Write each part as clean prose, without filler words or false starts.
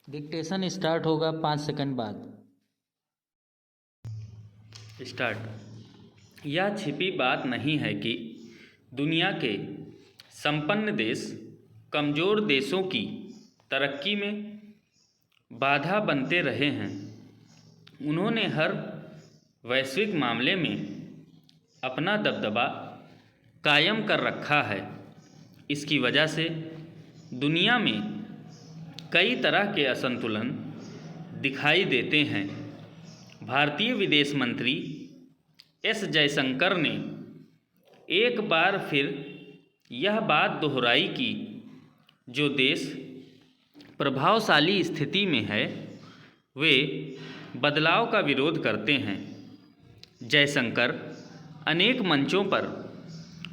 Dictation start होगा 5 second बाद। Start. यह छिपी बात नहीं है कि दुनिया के संपन्न देश कमज़ोर देशों की तरक्की में बाधा बनते रहे हैं। उन्होंने हर वैश्विक मामले में अपना दबदबा कायम कर रखा है। इसकी वजह से दुनिया में कई तरह के असंतुलन दिखाई देते हैं। भारतीय विदेश मंत्री एस जयशंकर ने एक बार फिर यह बात दोहराई कि जो देश प्रभावशाली स्थिति में है वे बदलाव का विरोध करते हैं। जयशंकर अनेक मंचों पर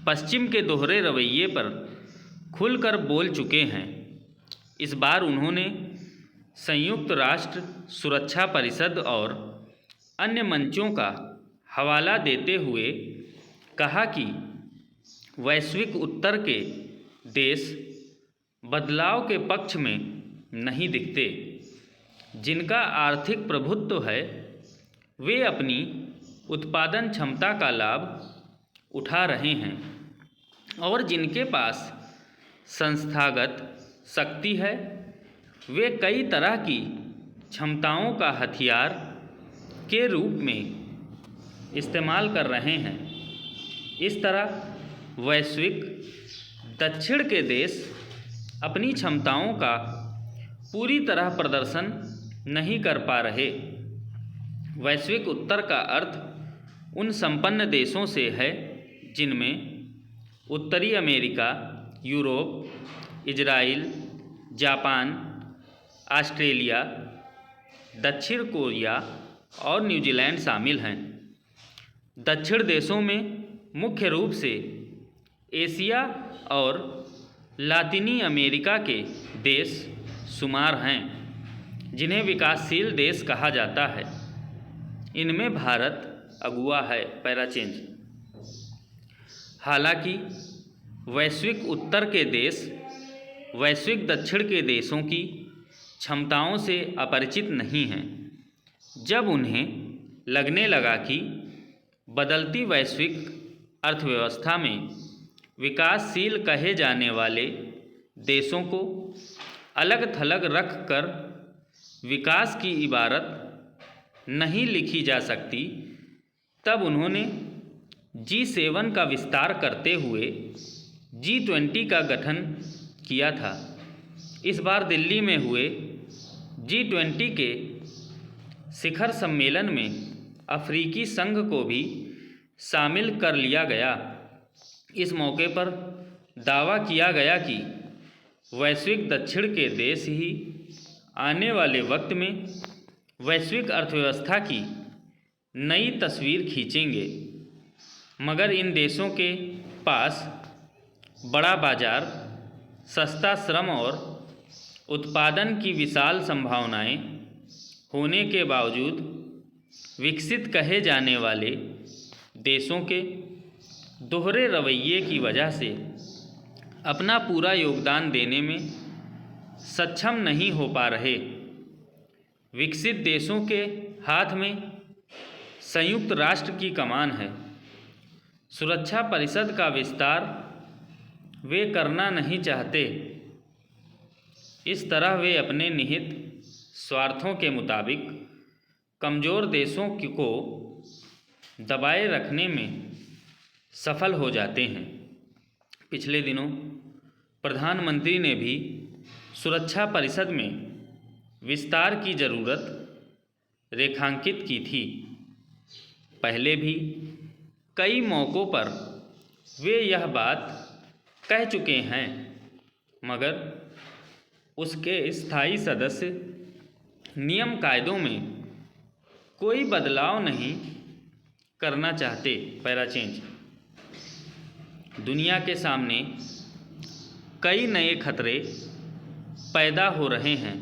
पश्चिम के दोहरे रवैये पर खुलकर बोल चुके हैं। इस बार उन्होंने संयुक्त राष्ट्र सुरक्षा परिषद और अन्य मंचों का हवाला देते हुए कहा कि वैश्विक उत्तर के देश बदलाव के पक्ष में नहीं दिखते। जिनका आर्थिक प्रभुत्व है वे अपनी उत्पादन क्षमता का लाभ उठा रहे हैं और जिनके पास संस्थागत शक्ति है वे कई तरह की क्षमताओं का हथियार के रूप में इस्तेमाल कर रहे हैं। इस तरह वैश्विक दक्षिण के देश अपनी क्षमताओं का पूरी तरह प्रदर्शन नहीं कर पा रहे। वैश्विक उत्तर का अर्थ उन संपन्न देशों से है जिनमें उत्तरी America, Europe, Israel, Japan, Australia, दक्षिण कोरिया और न्यूजीलैंड शामिल हैं। दक्षिण देशों में मुख्य रूप से एशिया और लातिनी अमेरिका के देश शुमार हैं जिन्हें विकासशील देश कहा जाता है। इनमें भारत अगुवा है। पैराचेंज। हालांकि वैश्विक उत्तर के देश वैश्विक दक्षिण के देशों की क्षमताओं से अपरिचित नहीं हैं। जब उन्हें लगने लगा कि बदलती वैश्विक अर्थव्यवस्था में विकासशील कहे जाने वाले देशों को अलग थलग रख कर विकास की इबारत नहीं लिखी जा सकती, तब उन्होंने G7 का विस्तार करते हुए G20 का गठन किया था। इस बार दिल्ली में हुए G20 के शिखर सम्मेलन में अफ्रीकी संघ को भी शामिल कर लिया गया। इस मौके पर दावा किया गया कि वैश्विक दक्षिण के देश ही आने वाले वक्त में वैश्विक अर्थव्यवस्था की नई तस्वीर खींचेंगे। मगर इन देशों के पास बड़ा बाजार, सस्ता श्रम और उत्पादन की विशाल संभावनाएं होने के बावजूद विकसित कहे जाने वाले देशों के दोहरे रवैये की वजह से अपना पूरा योगदान देने में सक्षम नहीं हो पा रहे। विकसित देशों के हाथ में संयुक्त राष्ट्र की कमान है। सुरक्षा परिषद का विस्तार वे करना नहीं चाहते। इस तरह वे अपने निहित स्वार्थों के मुताबिक कमज़ोर देशों को दबाए रखने में सफल हो जाते हैं। पिछले दिनों प्रधानमंत्री ने भी सुरक्षा परिषद में विस्तार की ज़रूरत रेखांकित की थी। पहले भी कई मौक़ों पर वे यह बात कह चुके हैं, मगर उसके स्थायी सदस्य नियम कायदों में कोई बदलाव नहीं करना चाहते। पैराचेंज। दुनिया के सामने कई नए खतरे पैदा हो रहे हैं।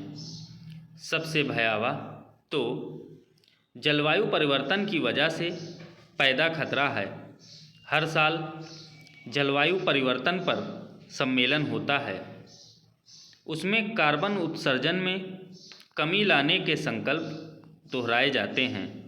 सबसे भयावह तो जलवायु परिवर्तन की वजह से पैदा खतरा है। हर साल जलवायु परिवर्तन पर सम्मेलन होता है। उसमें कार्बन उत्सर्जन में कमी लाने के संकल्प दोहराए जाते हैं।